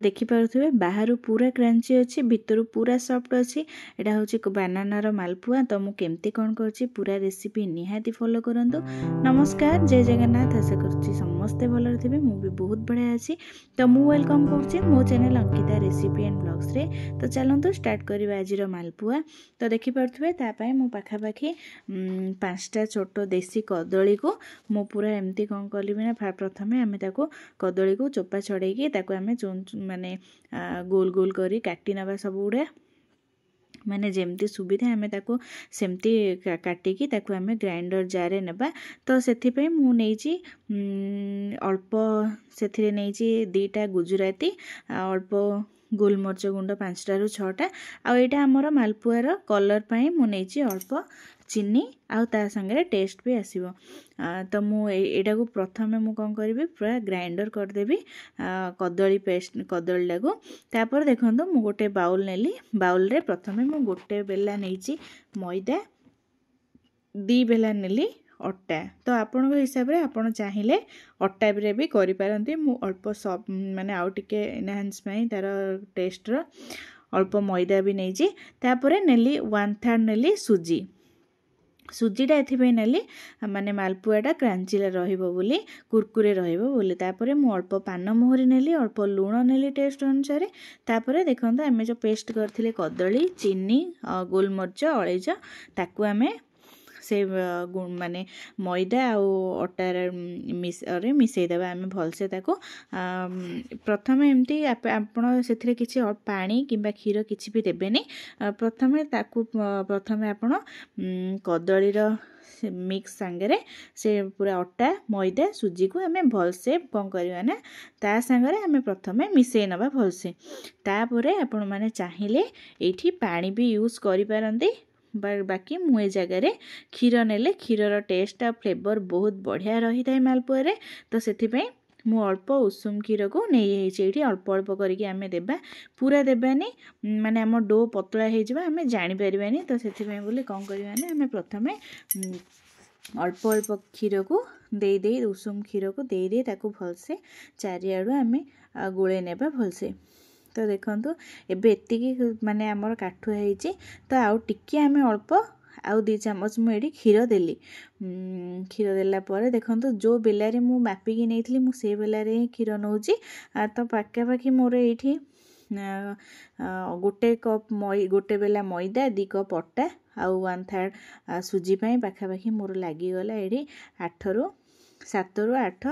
देखिपे बाहर पूरा क्रंची अच्छी भितर पूरा सॉफ्ट अच्छी एटा हूँ बानानार मालपुआ। तो मुझे केमती कौन कर पूरा रेसिपी निहाती फॉलो करंतु। नमस्कार, जय जगन्नाथ। आशा करुच्ची समस्ते भल थे, मुझे बहुत बढ़िया अच्छी। तो मुझे वेलकम करुच्ची मो channel Ankita recipe and blogs रे। तो चलतु स्टार्ट करवा आज मालपुआ। तो देखिपे तापाई मो पाखापाखि 5टा छोट देसी कदली को मु पूरा एमती कौन कली ना प्रथमे आम कदली को चोपा छड़ेकी आम माने गोल गोल करी काटी नवा सब गुड़ा माने जेमती सुविधा आम ताको सेमती काटिकी ताको आम ग्राइंडर जार नेबा। तो सेथिपई मु नेइची अल्प सेथिरे नेइची 2टा गुजराती अल्प गोलमरिच गुंड 5टा रु 6टा आ एटा हमर मालपुआर कलर पई मु नेइची अल्प चीनी आउ ता संगे टेस्ट भी आसीबो। तो मु एटा को प्रथमे मु कौन करी पूरा ग्राइंडर करदेवी कदली पेस्ट कदली टाको। तापर देखंतु मु गोटे बाउल नेली, बाउल रे प्रथमे मु गोटे बेला नेइची मैदा, 2 बेला नेली अट्टा। तो आपण हिसाब रे आपण चाहिले अट्टा रे भी करि पारंती। मु अल्प सब माने आउ टिके एनहांस पई तार टेस्ट रो अल्प मैदा भी नेइची। तापर नेली 1/3 नेली सुजी। सुजीटा एथिपाई नेली माने मालपुआटा क्रांचीला रहिबो बोली, कुरकुरे रहिबो बोली। तापरे मु अल्प पान मोहरी नेली, अल्प लूण नेली टेस्ट अनुसार। तापरे देखंतु आमे जो पेस्ट करथिले कदली, चीनी, गोलमरिच, अळेइच ताकू आमे से माने मैदा आउ अटार मिसई देबा आमे भलसे ताको। प्रथमे एमती आपण सेथिरे किछि पानी किंबा क्षीर किछि भी देबेनी। प्रथमे ताकू प्रथमे आपण कदलीर मिक्स सांगरे से पूरा अट्टा मैदा सुजी को आमे भलसे कौन करवा ना ता सांगरे आमे प्रथमे मिसई नबा भलसे। तापरे आपण माने चाहिले एठी पानी भी यूज करि पारंती। बाकी मुए जगार क्षीर नेले क्षीरर टेस्ट आ फ्लेवर बहुत बढ़िया रही थाए मालपुआ रे। तो सेथिपई मु अल्प उषुम क्षीर को नहीं अल्प अल्प करके आमे देबा, पूरा देबानी माने आम डो पतला हो जाए आमे जानी परिबानी। तो सेथिपई बोली कौन करवा ना आमे प्रथमे अल्प अल्प क्षीर को दे दे उषुम क्षीर को दे दे ताकू भलसे चारिआडू आमे गोळे नेबा भलसे। तो देखंतु एबे एतिकी माने हमर काठुआ हेची। तो आउ टिके आमे अल्प आउ 2 चामच मु एडी क्षीर देली। क्षीर देला परे देखंतु जो बेलारे मु मापिकी नेइथली मु से बेलारे क्षीर नउची। तो पाखापाखि मोर एठी गोटे कप गोटे बेला मैदा, 2 कप अट्टा आउ 1/3 सुजी पई पाखापाखि मोर लागी गला एडी 7 रु 8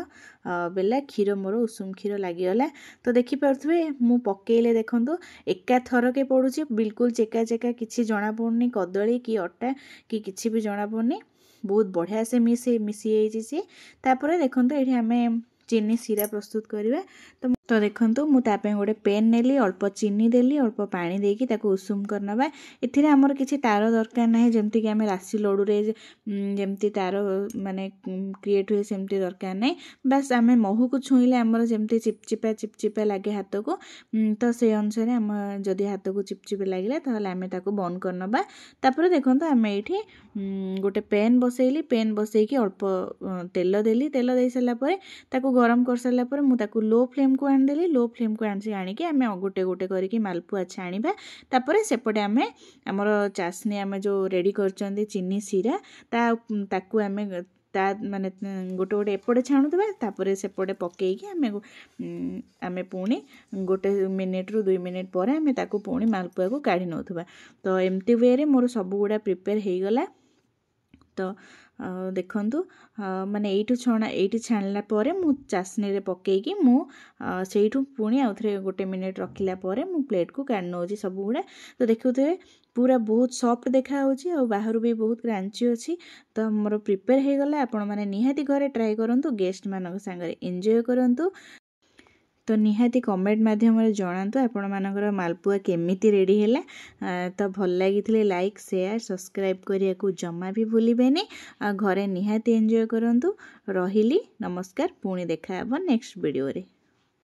बेला क्षीर मोर उषुम क्षीर लागी गला। तो देखि परथबे मु पकेइले देखंतु एका थरके पडुची, बिल्कुल चेका चेका किछि जणा पडनी कदली कि अट्टा कि किछि भी जणा पडनी, बहुत बढ़िया से मिसी एजी सी। तापरे देखंतु एठी हमें चीनी सीरा प्रस्तुत करिवे। तो देखंतु मु तापे गोटे पेन नेली, अल्प चीनी देली, अल्प पानी देकी ताको उषुम करनबा। एथिरे हमर किछि तार दरकार नाही, जेमति कि हमें राशि लडू रे जेमति तार माने क्रिएट हुए सेमति दरकार नाही। बस हमें महू को छुईले हमर जेमति चिपचिपा लागे हाथ को। तो से अनुसार हम जदि हाथ को चिपचिपा लागिला ताहले हमें ताको बंद करनबा। तापर देखंतु हमें एठी गोटे पेन बसैली, पेन बसैकी अल्प तेल देली, तेल दे सला परे ताको गरम कर सला परे मु ताको लो फ्लेम को आनदेली। लो फ्लेम को आनिकी आमे गोटे गोटे करके मालपुआ छाणीबा। तापरे सेपटे आमे हमर चासनी आमे जो रेडी करचंदी चीनी सीरा ताकू आमे ता माने गोटे गोटे एपटे छाणुथबा। तापरे सेपटे पकेईकी आमे पुणी गोटे मिनिट रु 2 मिनिट पर आमे ताकू पुणी मालपुआ को काढी नउथबा। तो एमती वे रे मोर सब गुडा प्रिपेयर हेई गला। तो देखंतु माने एठी छाणला परे मु चासनी रे पकेईकी मु सेइठु पुणी आउथरे गोटे मिनिट रखिला परे मु प्लेट को काढ नउची सब गुडा। तो देखुथे पूरा बहुत सॉफ्ट देखा होची और बाहर भी बहुत क्रंची अछि। तो हमर प्रिपेयर हे गला। आपण माने निहाती घरे ट्राई करंतु, गेस्ट मानक संगे एन्जॉय करंतु। तो निहाती कमेंट माध्यम जनातु आपण मानकर मालपुआ केमिति रेडी हैला। तो भल लागिथिले लाइक शेयर सब्सक्राइब करिया को जमा भी भूलिबेनी। घरे निहाती एन्जॉय करंतु। रहिली नमस्कार, पुणी देखा हबो नेक्स्ट वीडियो रे।